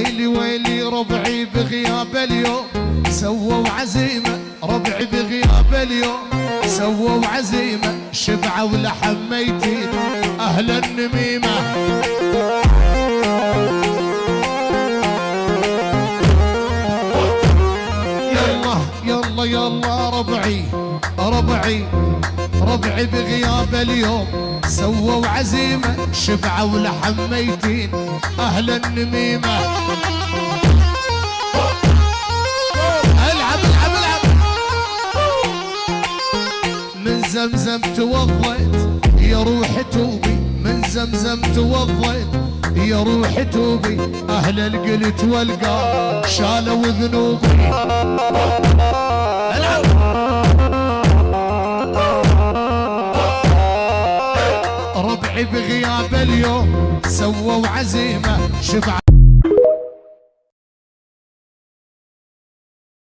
ويلي ويلي ربعي بغياب اليوم سووا عزيمة، ربعي بغياب اليوم سووا عزيمة، شبعة ولحم ميتين أهل النميمة. يلا يلا يلا ربعي ربعي ربعي بغياب اليوم سووا عزيمة، شبعة ولحم ميتين أهل النميمة. العب العب العب. من زمزم توضيت يا روح توبي، من زمزم توضيت يا روح توبي، أهل القلت والقار شالوا ذنوبي. العب. ربعي بغياب اليوم سووا عزيمة، شبعة